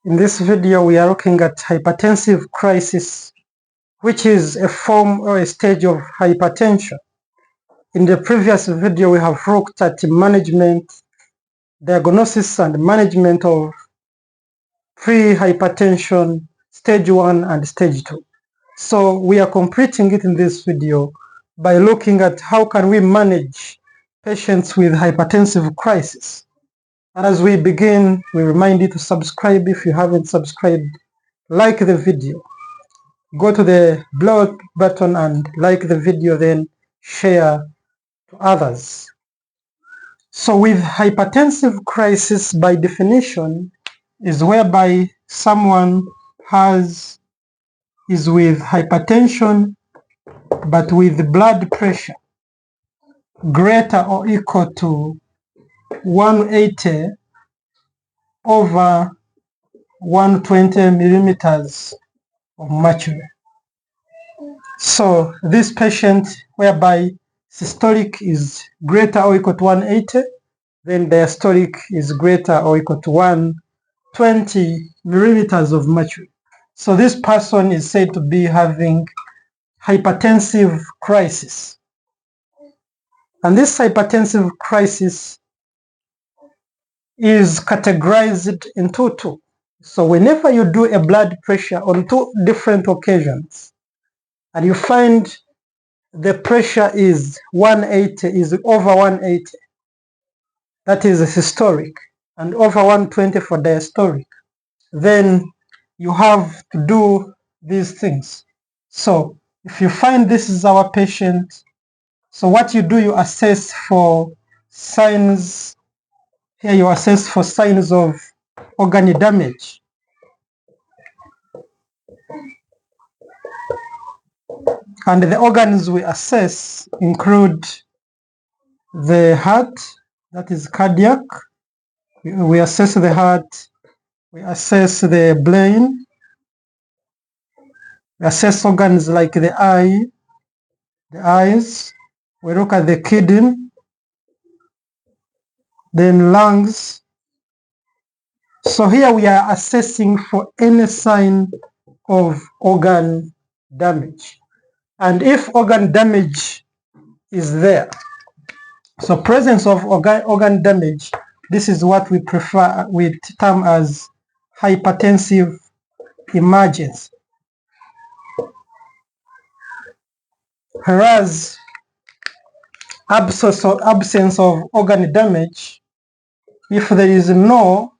In this video, we are looking at hypertensive crisis, which is a form or a stage of hypertension. In the previous video, we have looked at management, diagnosis and management of pre-hypertension, stage 1 and stage 2. So we are completing it in this video by looking at how can we manage patients with hypertensive crisis. And as we begin, we remind you to subscribe if you haven't subscribed, like the video, go to the below button and like the video, then share to others. So with hypertensive crisis, by definition, is whereby someone is with hypertension but with blood pressure greater or equal to 180 over 120 millimeters of mercury. So this patient whereby systolic is greater or equal to 180, then diastolic is greater or equal to 120 millimeters of mercury. So this person is said to be having hypertensive crisis. And this hypertensive crisis is categorized into two. So whenever you do a blood pressure on two different occasions, and you find the pressure is 180, is over 180, that is systolic, and over 120 for diastolic, then you have to do these things. So if you find this is our patient, so what you do, you assess for signs. Here you assess for signs of organ damage. And the organs we assess include the heart, that is cardiac. We assess the heart, we assess the brain, we assess organs like the eyes, we look at the kidney, then lungs. So here we are assessing for any sign of organ damage. And if organ damage is there, so presence of organ damage, this is what we term as hypertensive emergency. Whereas absence of organ damage, if there is no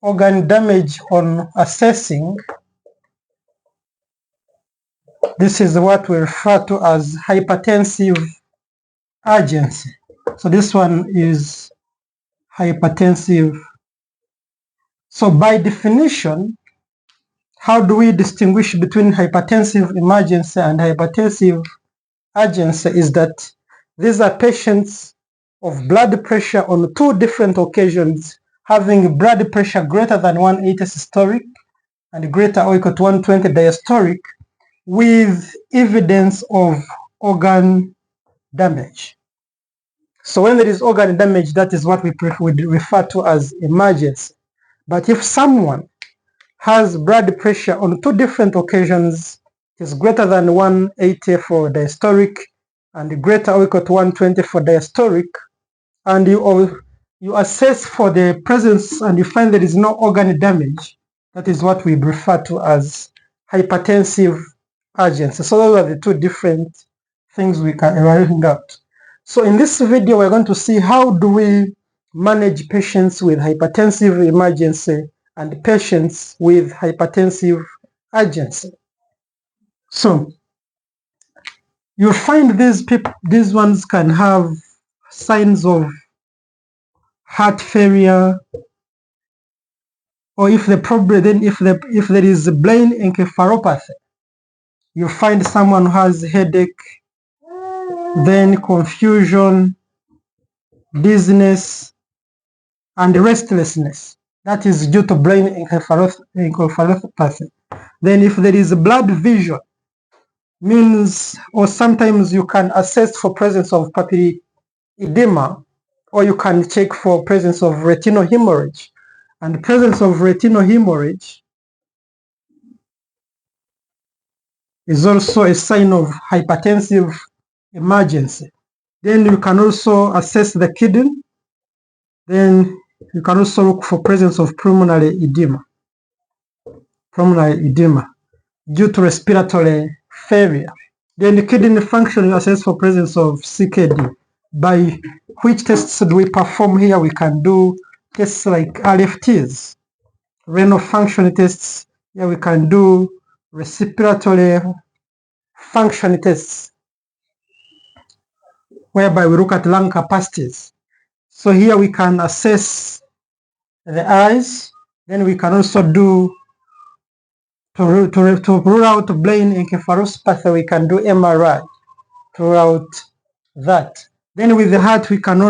organ damage on assessing, this is what we refer to as hypertensive urgency. So this one is hypertensive. So by definition, how do we distinguish between hypertensive emergency and hypertensive urgency is that these are patients of blood pressure on two different occasions, having blood pressure greater than 180 systolic and greater or equal to 120 diastolic, with evidence of organ damage. So when there is organ damage, that is what we refer to as emergency. But if someone has blood pressure on two different occasions, it is greater than 180 for diastolic and greater or equal to 120 for diastolic, and you assess for the presence and you find there is no organ damage, that is what we refer to as hypertensive urgency. So those are the two different things we can evaluate out. So in this video, we're going to see how do we manage patients with hypertensive emergency and patients with hypertensive urgency. So you'll find these ones can have signs of heart failure, or if there is brain encephalopathy, you find someone who has headache, then confusion, dizziness, and restlessness. That is due to brain encephalopathy. Then if there is blood vision, means, or sometimes you can assess for presence of papilledema, or you can check for presence of retinal hemorrhage. and presence of retinal hemorrhage is also a sign of hypertensive emergency. Then you can also assess the kidney. Then you can also look for presence of pulmonary edema due to respiratory failure. Then the kidney function, you assess for presence of CKD. By which tests do we perform here? We can do tests like RFTs, renal function tests. Here we can do respiratory function tests, whereby we look at lung capacities. So here we can assess the eyes. Then we can also do, to rule out brain encephalopathy, we can do MRI to rule out that. Then with the heart, we can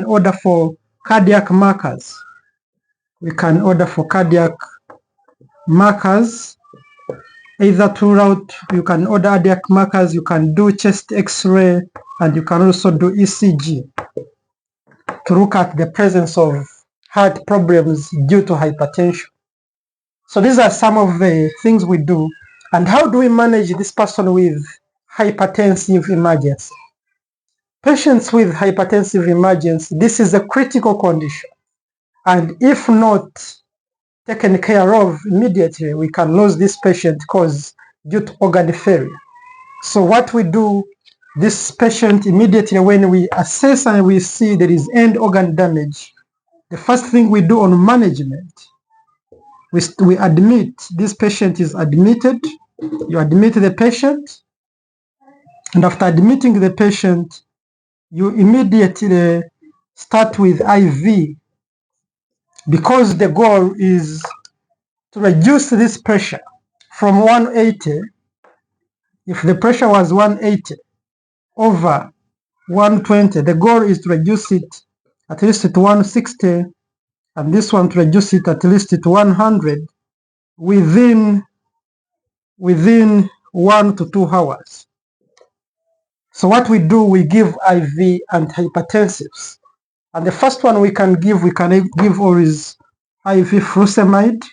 order for cardiac markers. We can order for cardiac markers. Either to rule out, you can order cardiac markers, you can do chest X-ray, and you can also do ECG to look at the presence of heart problems due to hypertension. So these are some of the things we do. And how do we manage this person with hypertensive emergency? Patients with hypertensive emergency, this is a critical condition. And if not taken care of immediately, we can lose this patient due to organ failure. So what we do, this patient immediately when we assess and we see there is end organ damage, the first thing we do on management, we admit, this patient is admitted. You admit the patient, and after admitting the patient, you immediately start with IV, because the goal is to reduce this pressure from 180. If the pressure was 180 over 120, the goal is to reduce it at least to 160, and this one to reduce it at least to 100 within 1 to 2 hours. So what we do, we give IV antihypertensives. And the first one we can give always IV furosemide.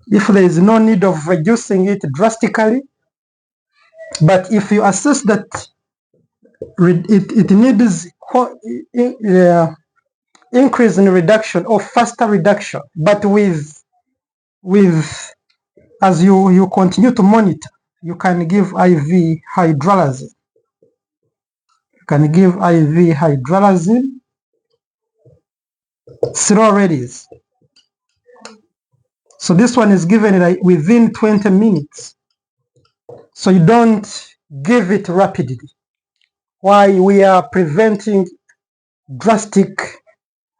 If there is no need of reducing it drastically, but if you assess that it needs increase in reduction or faster reduction, but as you continue to monitor, you can give IV hydralazine. You can give IV hydralazine, slow release. So this one is given within 20 minutes. So you don't give it rapidly. Why? We are preventing drastic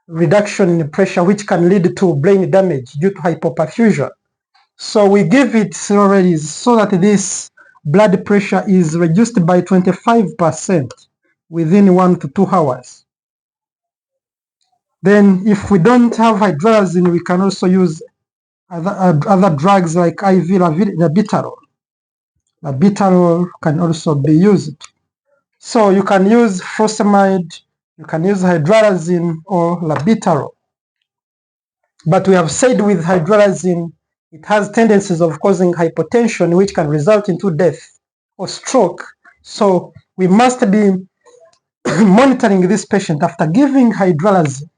reduction in pressure, which can lead to brain damage due to hypoperfusion. So we give it slow release so that this blood pressure is reduced by 25% within 1 to 2 hours. Then if we don't have hydralazine, we can also use other drugs like IV labetalol. Labetalol can also be used. So you can use furosemide, you can use hydralazine or labetalol. But we have said with hydralazine, it has tendencies of causing hypotension, which can result into death or stroke. So we must be monitoring this patient. After giving hydralazine,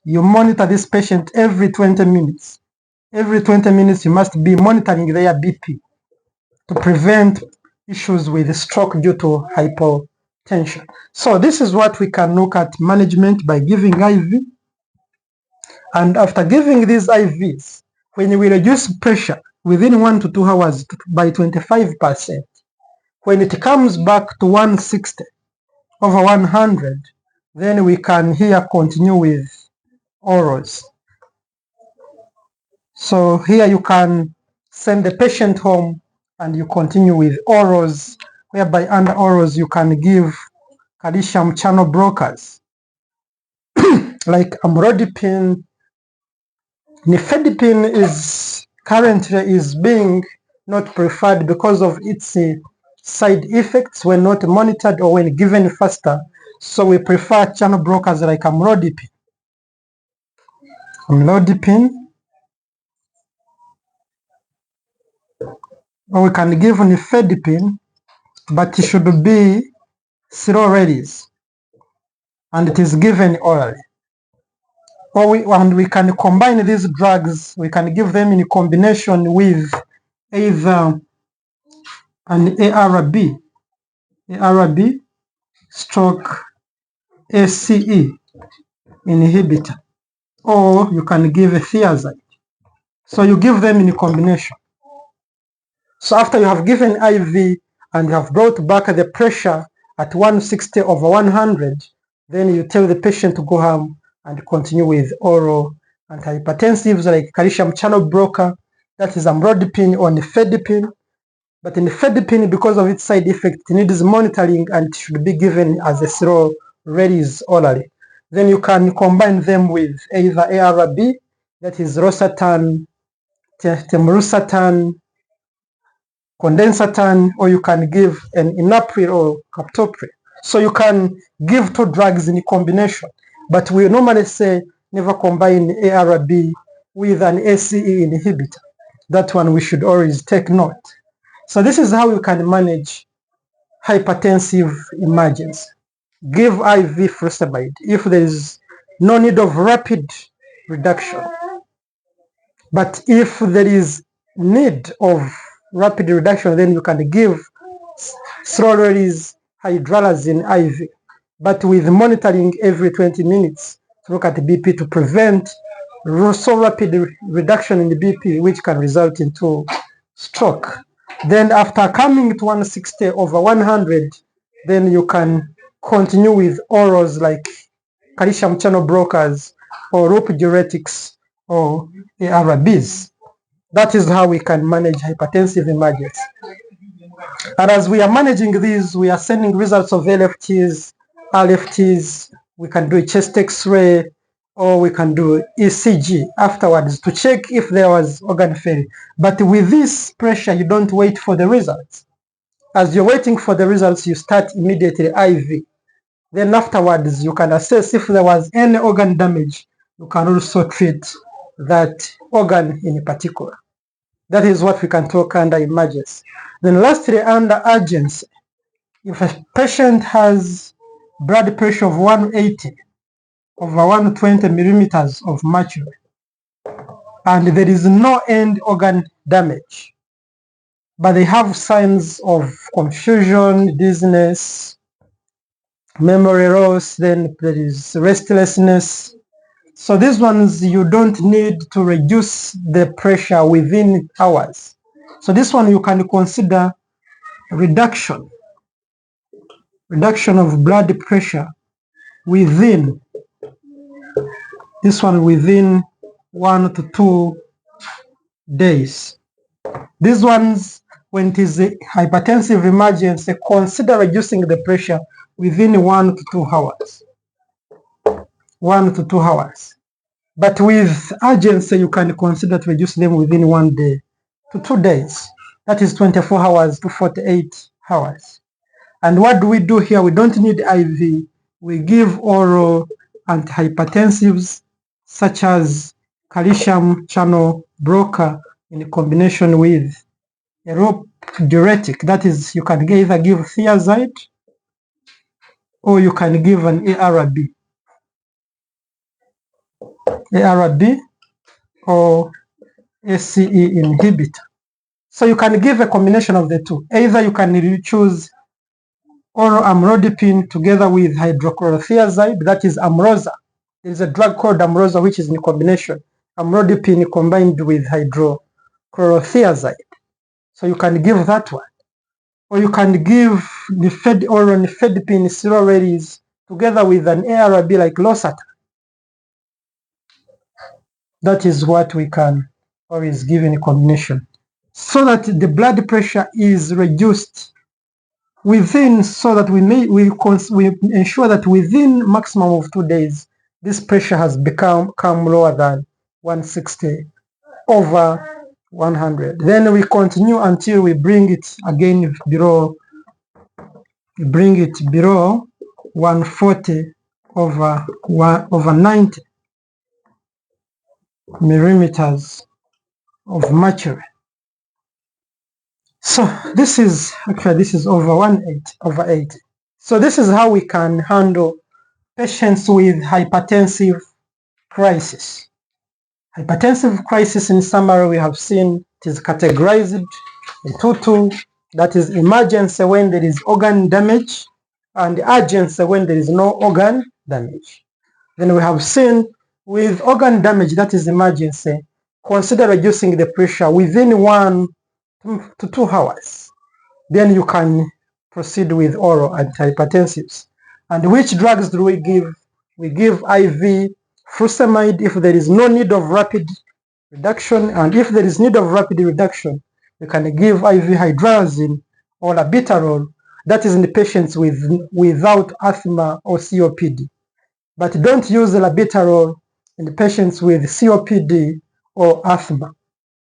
you monitor this patient every 20 minutes. Every 20 minutes, you must be monitoring their BP to prevent issues with stroke due to hypotension. So this is what we can look at management by giving IV. And after giving these IVs, when we reduce pressure within 1 to 2 hours by 25%, when it comes back to 160 over 100, then we can here continue with orals. So here you can send the patient home and you continue with orals, whereby under orals you can give calcium channel blockers like amlodipine. Nifedipine is currently being not preferred because of its side effects when not monitored or when given faster. So we prefer channel blockers like amlodipine. Or we can give nifedipine, but it should be slow release, and it is given orally. And we can combine these drugs, we can give them in combination with either an ARB stroke ACE inhibitor, or you can give a thiazide. So you give them in combination. So after you have given IV and you have brought back the pressure at 160/100, then you tell the patient to go home and continue with oral antihypertensives like calcium channel blocker, that is amlodipine or nifedipine. But nifedipine, because of its side effect, it needs monitoring and it should be given as a slow release orally. Then you can combine them with either ARB, that is losartan, temrusartan, condensatan, or you can give an enalapril or captopril. So you can give two drugs in combination, but we normally say never combine ARB with an ACE inhibitor. That one we should always take note. So this is how you can manage hypertensive emergency. Give IV furosemide if there is no need of rapid reduction. But if there is need of rapid reduction, then you can give slow release hydralazine IV, but with monitoring every 20 minutes to look at the BP to prevent so rapid reduction in the BP, which can result into stroke. Then after coming to 160/100, then you can continue with orals like calcium channel blockers or loop diuretics or ARBs. That is how we can manage hypertensive emergency. And as we are managing these, we are sending results of LFTs, RFTs, we can do a chest X-ray, or we can do ECG afterwards to check if there was organ failure. But with this pressure, you don't wait for the results. As you're waiting for the results, you start immediately IV. Then afterwards, you can assess if there was any organ damage. You can also treat that organ in particular. That is what we can talk under emergency. Then lastly, under urgency, if a patient has blood pressure of 180/120 millimeters of mercury, and there is no end organ damage, but they have signs of confusion, dizziness, memory loss, then there is restlessness. So these ones, you don't need to reduce the pressure within hours. So this one you can consider reduction of blood pressure within 1 to 2 days. These ones, when it is a hypertensive emergency, consider reducing the pressure within 1 to 2 hours. 1 to 2 hours. But with urgency, you can consider to reduce them within 1 day to 2 days. That is 24 hours to 48 hours. And what do we do here? We don't need IV. We give oral antihypertensives such as calcium channel blocker in combination with a loop diuretic. That is, you can either give thiazide or you can give an ARB or ACE inhibitor. So you can give a combination of the two. Either you can choose oral amlodipine together with hydrochlorothiazide, that is Amroza. There is a drug called Amroza which is in combination. Amlodipine combined with hydrochlorothiazide. So you can give that one. Or you can give oral nifedipine slow release together with an ARB like losartan. That is what we can always give in combination, so that the blood pressure is reduced within, so that we ensure that within maximum of 2 days, this pressure has come lower than 160/100. Then we continue until we bring it again below 140 over 90 millimeters of mercury. So this is over 80. So this is how we can handle patients with hypertensive crisis. Hypertensive crisis, in summary, we have seen it is categorized into two. That is emergency when there is organ damage, and urgency when there is no organ damage. Then we have seen with organ damage, that is emergency, consider reducing the pressure within 1 to 2 hours. Then you can proceed with oral antihypertensives. And which drugs do we give? We give IV furosemide if there is no need of rapid reduction, and if there is need of rapid reduction, we can give IV hydralazine or labetalol, that is in the patients without asthma or COPD. But don't use the labetalol in the patients with COPD or asthma.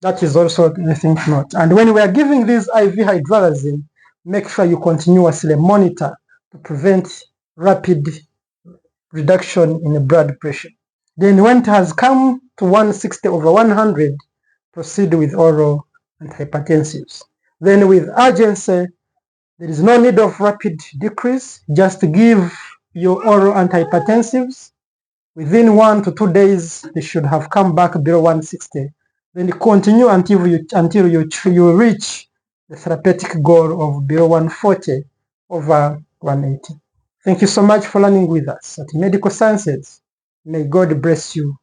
That is also a thing to note. And when we are giving this IV hydralazine, make sure you continuously monitor to prevent rapid reduction in the blood pressure. Then when it has come to 160 over 100, proceed with oral antihypertensives. Then with urgency, there is no need of rapid decrease. Just give your oral antihypertensives. Within 1 to 2 days, they should have come back below 160. Then continue until you reach the therapeutic goal of below 140 over 180. Thank you so much for learning with us at Medical Sciences. May God bless you.